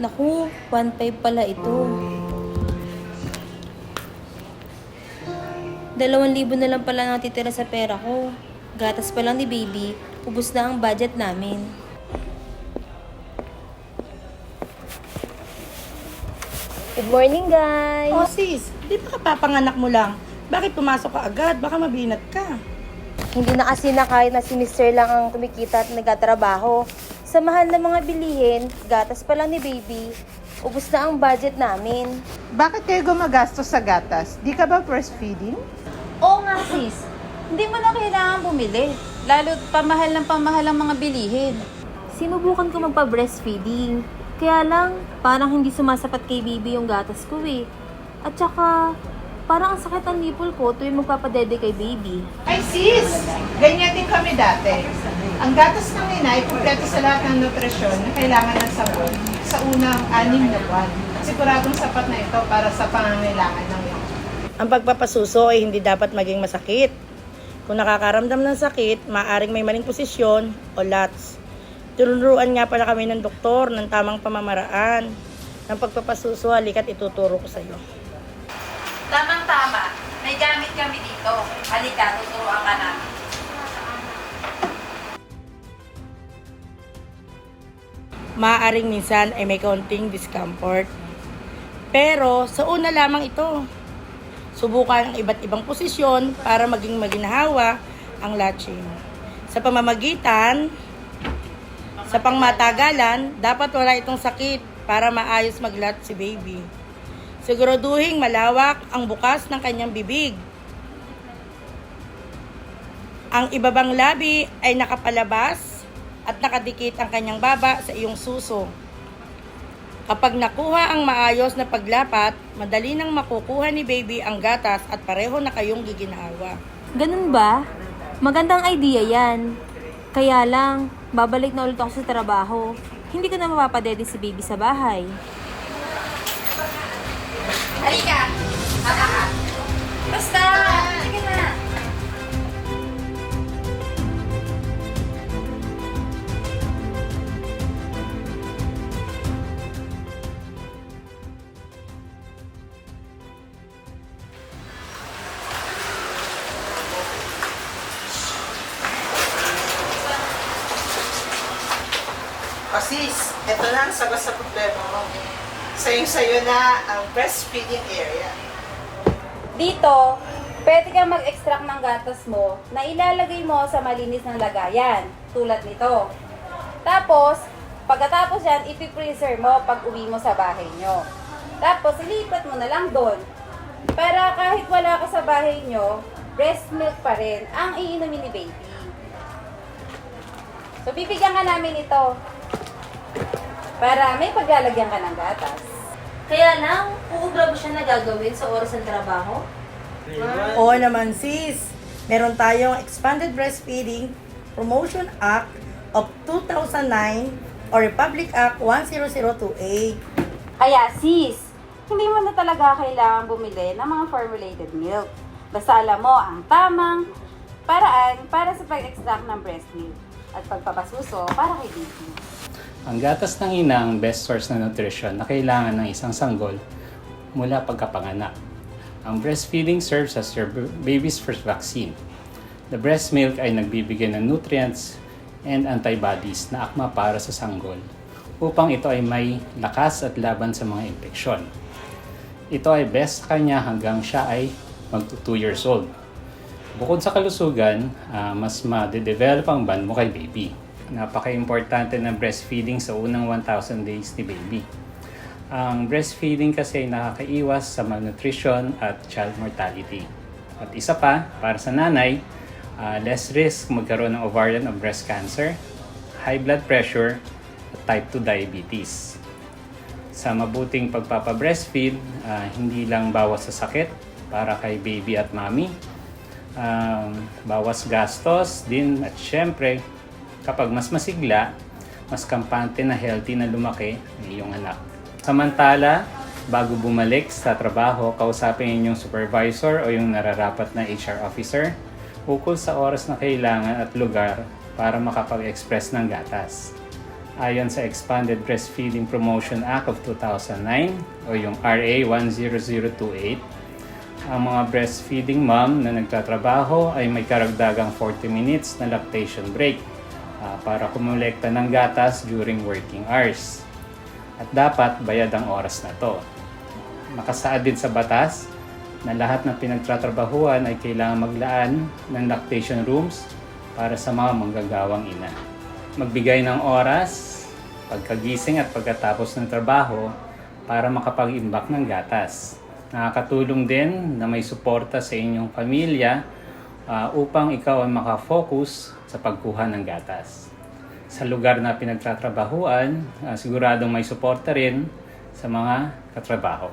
Naku, 1.5 pala ito. 2,000 na lang pala natitira sa pera ko. Gatas pa lang ni baby, ubos na ang budget namin. Good morning, guys! Oh sis, di ba kapapanganak mo lang? Bakit pumasok ka agad? Baka mabinat ka. Hindi na kasi na kahit na si Mr. lang ang kumikita at nagtatrabaho. Sa mahal ng mga bilihin, gatas pa lang ni baby, ubos na ang budget namin. Bakit kayo gumagastos sa gatas? Di ka ba breastfeeding? Oo nga sis, hindi mo na kailangan bumili. Lalo pamahal ang mga bilihin. Sinubukan ko magpa-breastfeeding. Kaya lang, parang hindi sumasapat kay baby yung gatas ko eh. At saka, parang ang sakit ang nipple ko tuwing magpapadede kay baby. Ay sis, ganyan din kami dati. Ang gatas ng ina ay kumpleto sa lahat ng nutrisyon na kailangan ng sabon sa unang 6 na buwan. Siguradong sapat na ito para sa pangangailangan ng ina. Ang pagpapasuso ay hindi dapat maging masakit. Kung nakakaramdam ng sakit, maaaring may maling posisyon o LATS. Tinuruan nga pala kami ng doktor ng tamang pamamaraan ng pagpapasuso. Halika't ituturo ko sa iyo. Tamang-tama, may gamit kami dito. Halika, tuturuan ka namin. Maaaring minsan ay may kaunting discomfort. Pero sa una lamang ito, subukan ang iba't ibang posisyon para maging maginhawa ang latching. Sa pamamagitan, sa pangmatagalan, dapat wala itong sakit para maayos mag-latch si baby. Siguraduhin malawak ang bukas ng kanyang bibig. Ang ibabang labi ay nakapalabas at nakadikit ang kanyang baba sa iyong suso. Kapag nakuha ang maayos na paglapat, madali nang makukuha ni baby ang gatas at pareho na kayong giginhawa. Ganun ba? Magandang idea yan. Kaya lang, babalik na ulit ako sa trabaho. Hindi ko na mapapadede si baby sa bahay. Halika, haka ka. Basta, halika na. O sis, ito na ang sagot sa problema mo. Sayong-sayo na ang breastfeeding area. Dito, pwede kang mag-extract ng gatas mo na ilalagay mo sa malinis ng lagayan, tulad nito. Tapos, pagkatapos yan, ipipreserve mo pag uwi mo sa bahay nyo. Tapos, ilipat mo na lang doon. Para kahit wala ka sa bahay nyo, breast milk pa rin ang iinumin ni baby. So, bibigyan ka namin ito para may paglalagyan ka ng gatas. Kaya lang, uubra mo siya na gagawin sa oras ng trabaho? Oo naman sis, meron tayong Expanded Breastfeeding Promotion Act of 2009 o Republic Act 10028. Kaya sis, hindi mo na talaga kailangan bumili ng mga formulated milk. Basta alam mo ang tamang paraan para sa pag-extract ng breast milk at pagpapasuso para kay baby. Ang gatas ng ina ang best source na nutrition na kailangan ng isang sanggol mula pagkapanganak. Ang breastfeeding serves as your baby's first vaccine. The breast milk ay nagbibigay ng nutrients and antibodies na akma para sa sanggol upang ito ay may lakas at laban sa mga infeksyon. Ito ay best sa kanya hanggang siya ay mag 2 years old. Bukod sa kalusugan, mas ma-develop ang bond mo kay baby. Napaka-importante ng breastfeeding sa unang 1,000 days ni baby. Ang breastfeeding kasi ay nakakaiwas sa malnutrition at child mortality. At isa pa, para sa nanay, less risk magkaroon ng ovarian o breast cancer, high blood pressure, at type 2 diabetes. Sa mabuting pagpapa-breastfeed, hindi lang bawas sa sakit para kay baby at mommy, bawas gastos din at syempre, kapag mas masigla, mas kampante na healthy na lumaki ang iyong anak. Samantala, bago bumalik sa trabaho, kausapin inyong supervisor o yung nararapat na HR officer ukol sa oras na kailangan at lugar para makapag-express ng gatas. Ayon sa Expanded Breastfeeding Promotion Act of 2009 o yung RA 10028, ang mga breastfeeding mom na nagtatrabaho ay may karagdagang 40 minutes na lactation break para kumolekta ng gatas during working hours. At dapat bayad ang oras na to. Nakasaad din sa batas na lahat ng pinagtatrabahuan ay kailangan maglaan ng lactation rooms para sa mga manggagawang ina. Magbigay ng oras, pagkagising at pagkatapos ng trabaho para makapag-imbak ng gatas. Nakakatulong din na may suporta sa inyong pamilya upang ikaw ay makafocus sa pagkuha ng gatas. Sa lugar na pinagtatrabahuan, siguradong may suporta rin sa mga katrabaho.